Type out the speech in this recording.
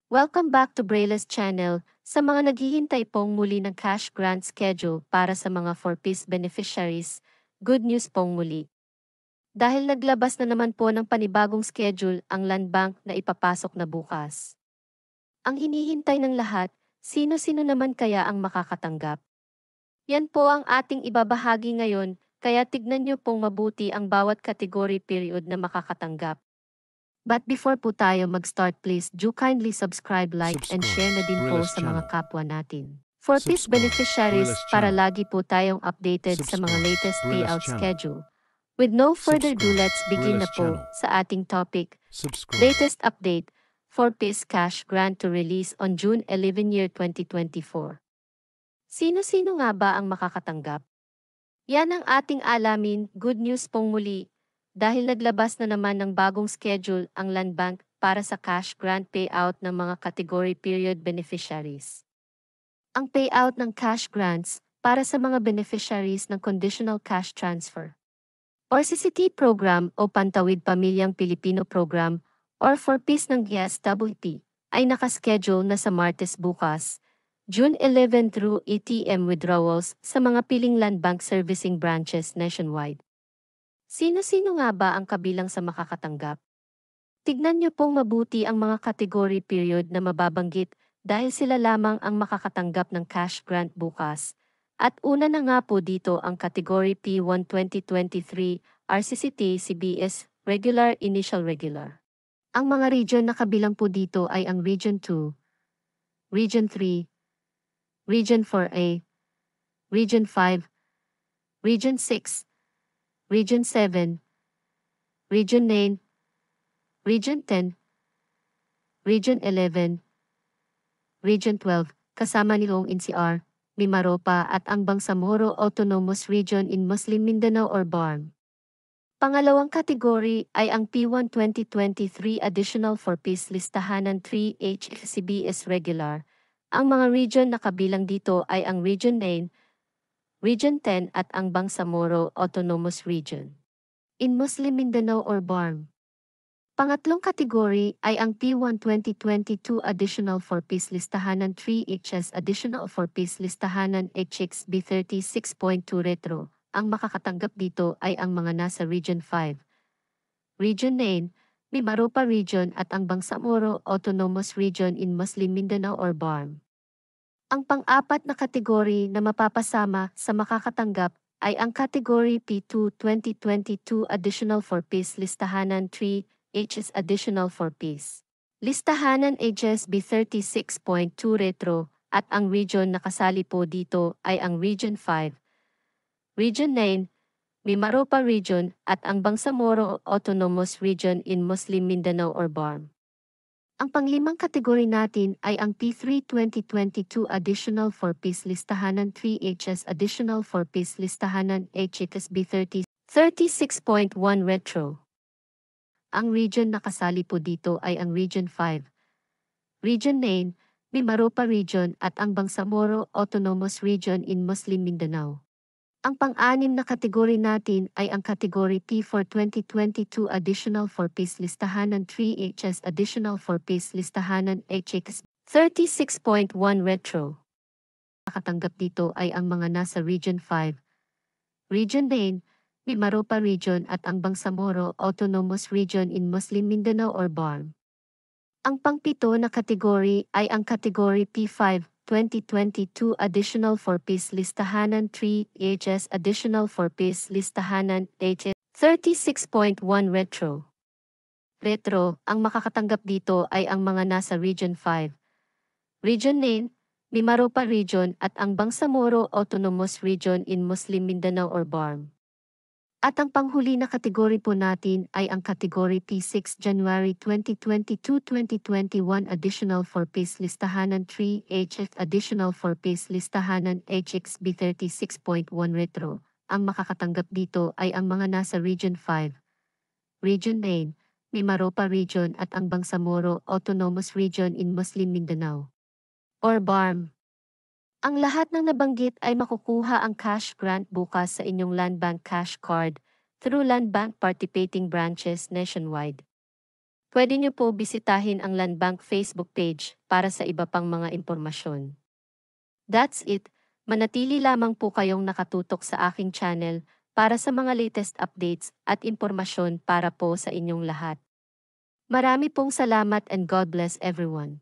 Welcome back to Braille's channel. Sa mga naghihintay pong muli ng cash grant schedule para sa mga 4-piece beneficiaries, good news pong muli. Dahil naglabas na naman po ng panibagong schedule ang Land Bank na ipapasok na bukas. Ang hinihintay ng lahat, sino-sino naman kaya ang makakatanggap? Yan po ang ating ibabahagi ngayon, kaya tignan niyo pong mabuti ang bawat category period na makakatanggap. But before po tayo mag-start, please do kindly subscribe, like, and share na din po Brillis sa mga Channel. kapwa natin. For peace Subscribe, beneficiaries, Brillis para Channel. lagi po tayong updated sa mga Subscribe, latest Brillis payout Channel. schedule. With no further ado, Subscribe, let's begin na Brillis po Channel. sa ating topic. Subscribe. Latest update, 4-piece cash grant to release on June 11 year 2024. Sino-sino nga ba ang makakatanggap? Yan ang ating alamin. Good news pong muli, dahil naglabas na naman ng bagong schedule ang Land Bank para sa cash grant payout ng mga category period beneficiaries. Ang payout ng cash grants para sa mga beneficiaries ng Conditional Cash Transfer or CCT program o Pantawid Pamilyang Pilipino program or 4-piece ng GSWP ay nakaschedule na sa Martes bukas, June 11 through ATM withdrawals sa mga piling Land Bank servicing branches nationwide. Sino-sino nga ba ang kabilang sa makakatanggap? Tignan niyo pong mabuti ang mga category period na mababanggit dahil sila lamang ang makakatanggap ng cash grant bukas. At una na nga po dito ang category P1 2023, RCCT CBS, Regular Initial Regular. Ang mga region na kabilang po dito ay ang Region 2, Region 3, Region 4A, Region 5, Region 6, Region 7, Region 9, Region 10, Region 11, Region 12, kasama nitong NCR, Mimaropa at ang Bangsamoro Autonomous Region in Muslim Mindanao or BARM. Pangalawang kategory ay ang P1 2023 Additional 4-piece listahanan 3H CBS Regular. Ang mga region na kabilang dito ay ang Region 9, Region 10 at ang Bangsamoro Autonomous Region in Muslim Mindanao or BARM. Pangatlong kategory ay ang P1 2022 Additional 4-piece listahanan 3HS Additional 4-piece listahanan HXB 36.2 Retro. Ang makakatanggap dito ay ang mga nasa Region 5, Region 9, Mimaropa Region at ang Bangsamoro Autonomous Region in Muslim Mindanao or BARM. Ang pang-apat na kategory na mapapasama sa makakatanggap ay ang Category P2 2022 Additional 4-piece listahanan 3 HS Additional 4-piece. Listahanan HSB 36.2 Retro at ang region na kasali po dito ay ang Region 5, Region 9, Mimaropa Region at ang Bangsamoro Autonomous Region in Muslim Mindanao or BARM. Ang panglimang kategory natin ay ang P3 2022 Additional 4-piece listahanan 3HS Additional 4-piece listahanan HXB 36.1 Retro. Ang region na kasali po dito ay ang Region 5, Region 9, Mimaropa Region at ang Bangsamoro Autonomous Region in Muslim Mindanao. Ang pang-anim na kategory natin ay ang Category P4 2022 Additional 4-piece listahanan 3HS Additional 4-piece listahanan HX 36.1 Retro. Nakatanggap dito ay ang mga nasa Region 5, Region 9, Mimaropa Region at ang Bangsamoro Autonomous Region in Muslim Mindanao or BARM. Ang pang-pito na kategory ay ang Category P5 2022 Additional 4-piece listahanan 3HS Additional 4-piece listahanan HS 36.1 Retro. Retro, ang makakatanggap dito ay ang mga nasa Region 5, Region 9, Mimaropa Region at ang Bangsamoro Autonomous Region in Muslim Mindanao or BARM. At ang panghuli na kategory po natin ay ang Category P6 January 2022-2021 Additional 4-piece listahanan 3HF Additional 4-piece listahanan HXB 36.1 Retro. Ang makakatanggap dito ay ang mga nasa Region 5, Region 9, Mimaropa Region at ang Bangsamoro Autonomous Region in Muslim Mindanao or BARM. Ang lahat ng nabanggit ay makukuha ang cash grant bukas sa inyong Land Bank cash card through Land Bank participating branches nationwide. Pwede niyo po bisitahin ang Land Bank Facebook page para sa iba pang mga impormasyon. That's it. Manatili lamang po kayong nakatutok sa aking channel para sa mga latest updates at impormasyon para po sa inyong lahat. Marami pong salamat and God bless everyone.